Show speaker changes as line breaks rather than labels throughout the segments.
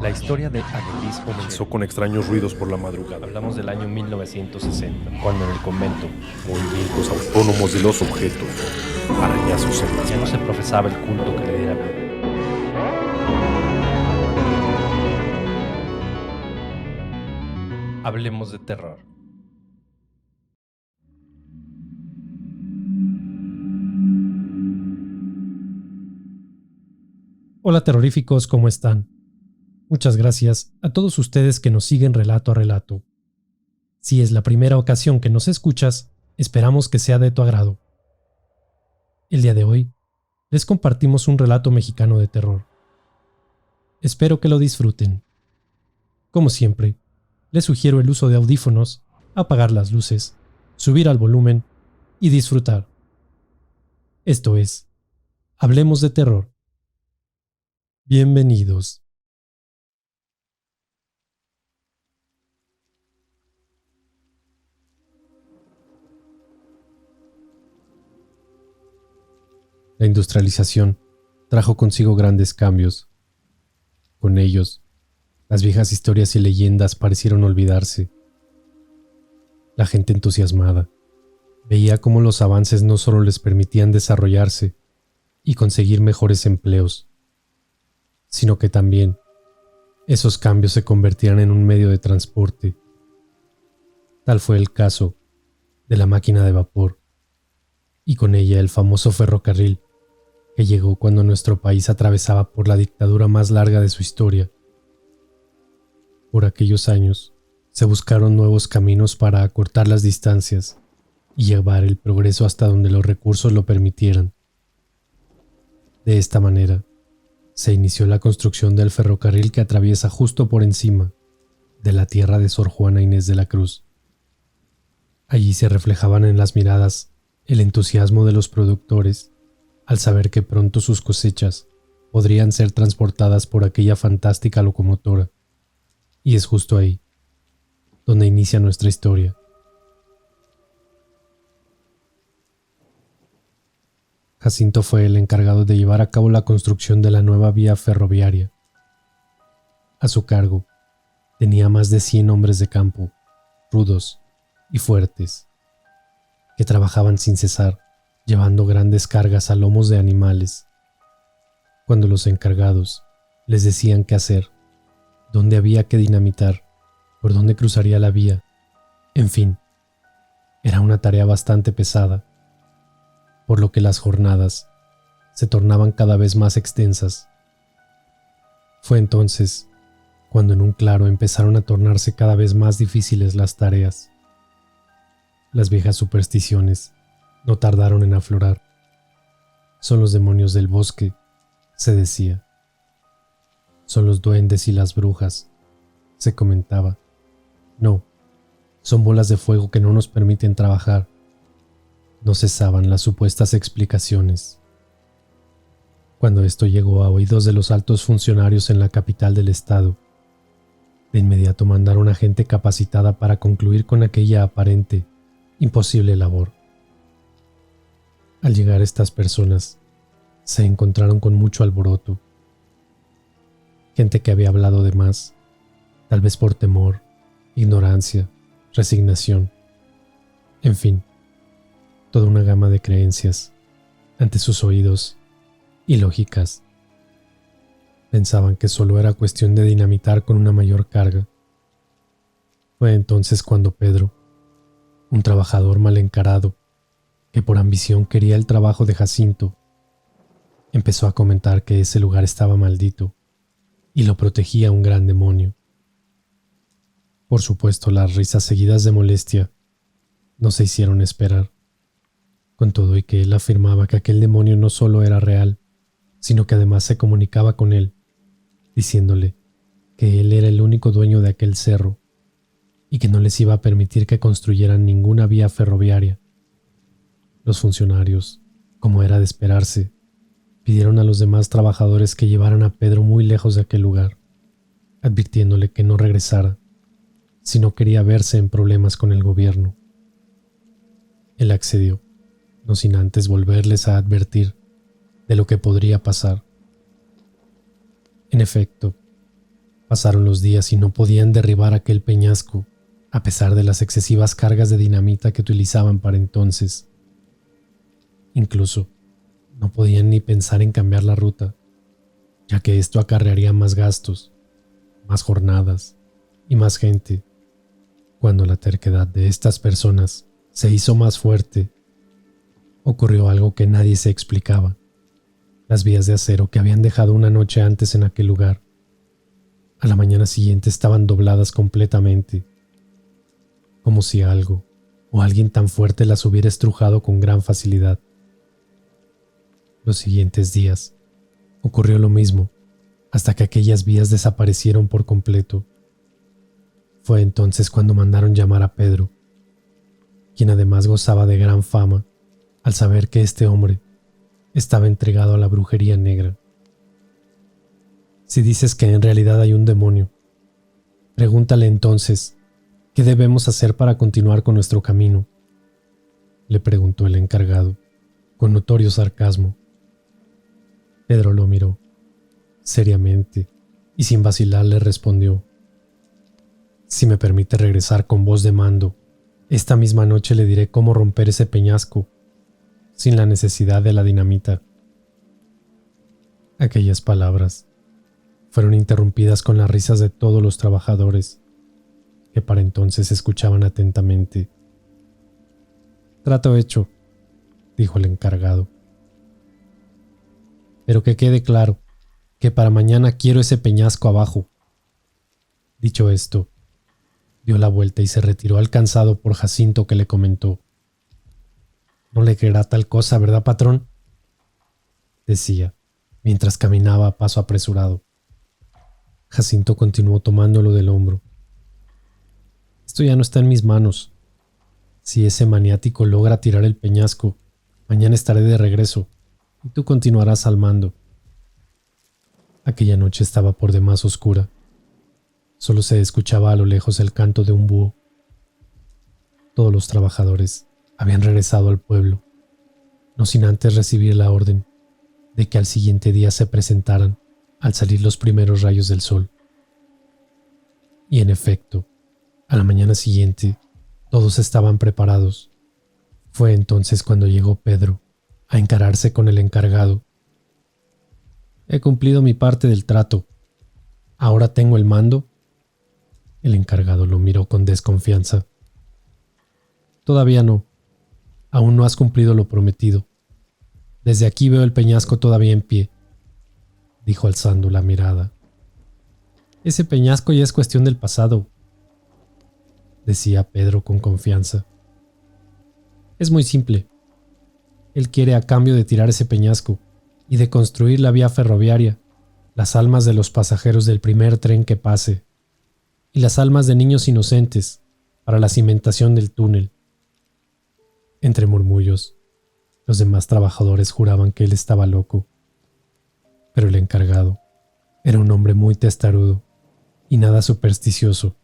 La historia de Agelis
Comenzó con extraños ruidos por la madrugada.
Hablamos del año 1960, cuando en el convento
Movimientos autónomos de los objetos, arañazos en las
ya no se
paredes.
profesaba el culto que le diera vida. Hablemos de terror.
Hola terroríficos, ¿cómo están? Muchas gracias a todos ustedes que nos siguen relato a relato. Si es la primera ocasión que nos escuchas, esperamos que sea de tu agrado. El día de hoy, les compartimos un relato mexicano de terror. Espero que lo disfruten. Como siempre, les sugiero el uso de audífonos, apagar las luces, subir al volumen y disfrutar. Esto es, Hablemos de Terror. Bienvenidos. La industrialización trajo consigo grandes cambios. Con ellos, las viejas historias y leyendas parecieron olvidarse. La gente entusiasmada veía cómo los avances no solo les permitían desarrollarse y conseguir mejores empleos, sino que también esos cambios se convertían en un medio de transporte. Tal fue el caso de la máquina de vapor, y con ella el famoso ferrocarril que llegó cuando nuestro país atravesaba por la dictadura más larga de su historia. Por aquellos años, se buscaron nuevos caminos para acortar las distancias y llevar el progreso hasta donde los recursos lo permitieran. De esta manera, se inició la construcción del ferrocarril que atraviesa justo por encima de la tierra de Sor Juana Inés de la Cruz. Allí se reflejaban en las miradas el entusiasmo de los productores al saber que pronto sus cosechas podrían ser transportadas por aquella fantástica locomotora. Y es justo ahí donde inicia nuestra historia. Jacinto fue el encargado de llevar a cabo la construcción de la nueva vía ferroviaria. A su cargo tenía más de 100 hombres de campo, rudos y fuertes, que trabajaban sin cesar, llevando grandes cargas a lomos de animales. Cuando los encargados les decían qué hacer, dónde había que dinamitar, por dónde cruzaría la vía, en fin, era una tarea bastante pesada, por lo que las jornadas se tornaban cada vez más extensas. Fue entonces cuando en un claro empezaron a tornarse cada vez más difíciles las tareas. Las viejas supersticiones no tardaron en aflorar. Son los demonios del bosque, se decía. Son los duendes y las brujas, se comentaba. No, son bolas de fuego que no nos permiten trabajar. No cesaban las supuestas explicaciones. Cuando esto llegó a oídos de los altos funcionarios en la capital del estado, de inmediato mandaron a gente capacitada para concluir con aquella aparente, imposible labor. Al llegar estas personas, se encontraron con mucho alboroto. Gente que había hablado de más, tal vez por temor, ignorancia, resignación, en fin, toda una gama de creencias ante sus oídos y lógicas. Pensaban que solo era cuestión de dinamitar con una mayor carga. Fue entonces cuando Pedro, un trabajador mal encarado, que por ambición quería el trabajo de Jacinto, empezó a comentar que ese lugar estaba maldito y lo protegía un gran demonio. Por supuesto, las risas seguidas de molestia no se hicieron esperar, con todo y que él afirmaba que aquel demonio no solo era real, sino que además se comunicaba con él, diciéndole que él era el único dueño de aquel cerro y que no les iba a permitir que construyeran ninguna vía ferroviaria. Los funcionarios, como era de esperarse, pidieron a los demás trabajadores que llevaran a Pedro muy lejos de aquel lugar, advirtiéndole que no regresara si no quería verse en problemas con el gobierno. Él accedió, no sin antes volverles a advertir de lo que podría pasar. En efecto, Pasaron los días y no podían derribar aquel peñasco, a pesar de las excesivas cargas de dinamita que utilizaban para entonces. Incluso, no podían ni pensar en cambiar la ruta, ya que esto acarrearía más gastos, más jornadas y más gente. Cuando la terquedad de estas personas se hizo más fuerte, ocurrió algo que nadie se explicaba. Las vías de acero que habían dejado una noche antes en aquel lugar, a la mañana siguiente estaban dobladas completamente, como si algo o alguien tan fuerte las hubiera estrujado con gran facilidad. Los siguientes días ocurrió lo mismo, hasta que aquellas vías desaparecieron por completo. Fue entonces cuando mandaron llamar a Pedro, quien además gozaba de gran fama al saber que este hombre estaba entregado a la brujería negra. Si dices que en realidad hay un demonio, pregúntale entonces, ¿qué debemos hacer para continuar con nuestro camino?, le preguntó el encargado, con notorio sarcasmo. Pedro lo miró seriamente y sin vacilar le respondió: si me permite regresar con voz de mando, esta misma noche le diré cómo romper ese peñasco sin la necesidad de la dinamita. Aquellas palabras fueron interrumpidas con las risas de todos los trabajadores, que para entonces escuchaban atentamente. Trato hecho, dijo el encargado. Pero que quede claro que para mañana quiero ese peñasco abajo. Dicho esto, dio la vuelta y se retiró alcanzado por Jacinto, que le comentó: no le creerá tal cosa, ¿verdad, patrón?, decía, mientras caminaba a paso apresurado. Jacinto continuó tomándolo del hombro. Esto ya no está en mis manos. Si ese maniático logra tirar el peñasco, mañana estaré de regreso y tú continuarás al mando. Aquella noche estaba por demás oscura. Solo se escuchaba a lo lejos el canto de un búho. Todos los trabajadores habían regresado al pueblo, no sin antes recibir la orden de que al siguiente día se presentaran al salir los primeros rayos del sol. Y en efecto, a la mañana siguiente, todos estaban preparados. Fue entonces cuando llegó Pedro a encararse con el encargado. He cumplido mi parte del trato. ¿Ahora tengo el mando? El encargado lo miró con desconfianza. Todavía no. Aún no has cumplido lo prometido. Desde aquí veo el peñasco todavía en pie, dijo alzando la mirada. Ese peñasco ya es cuestión del pasado, decía Pedro con confianza. Es muy simple. Él quiere, a cambio de tirar ese peñasco y de construir la vía ferroviaria, las almas de los pasajeros del primer tren que pase y las almas de niños inocentes para la cimentación del túnel. Entre murmullos, los demás trabajadores juraban que él estaba loco, pero el encargado era un hombre muy testarudo y nada supersticioso,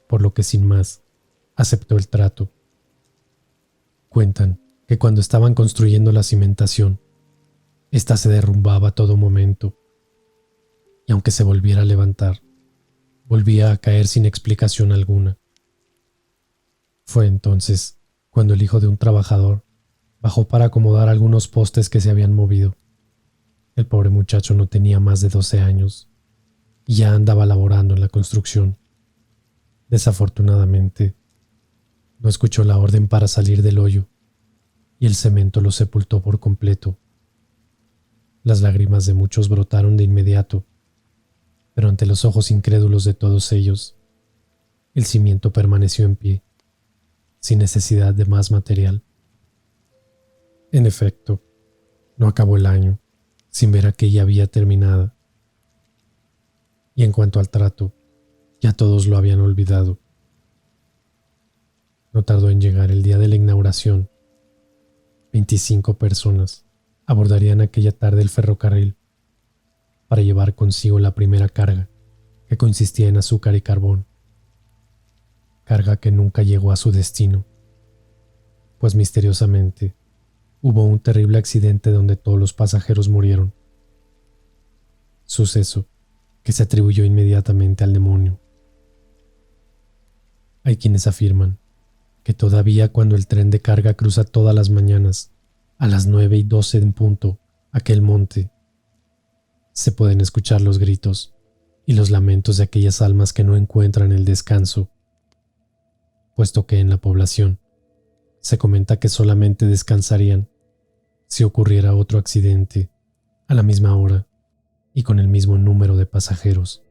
por lo que sin más aceptó el trato. Cuentan que cuando estaban construyendo la cimentación, ésta se derrumbaba a todo momento, y aunque se volviera a levantar, volvía a caer sin explicación alguna. Fue entonces cuando el hijo de un trabajador bajó para acomodar algunos postes que se habían movido. El pobre muchacho no tenía más de 12 años y ya andaba laborando en la construcción. Desafortunadamente, no escuchó la orden para salir del hoyo y el cemento lo sepultó por completo. Las lágrimas de muchos brotaron de inmediato, pero ante los ojos incrédulos de todos ellos, el cimiento permaneció en pie, sin necesidad de más material. En efecto, no acabó el año sin ver aquella vía terminada. Y en cuanto al trato, ya todos lo habían olvidado. No tardó en llegar el día de la inauguración. 25 personas abordarían aquella tarde el ferrocarril para llevar consigo la primera carga, que consistía en azúcar y carbón. Carga que nunca llegó a su destino, pues misteriosamente hubo un terrible accidente donde todos los pasajeros murieron. Suceso que se atribuyó inmediatamente al demonio. Hay quienes afirman que todavía cuando el tren de carga cruza todas las mañanas, a las 9:12 en punto, aquel monte, se pueden escuchar los gritos y los lamentos de aquellas almas que no encuentran el descanso, puesto que en la población se comenta que solamente descansarían si ocurriera otro accidente a la misma hora y con el mismo número de pasajeros.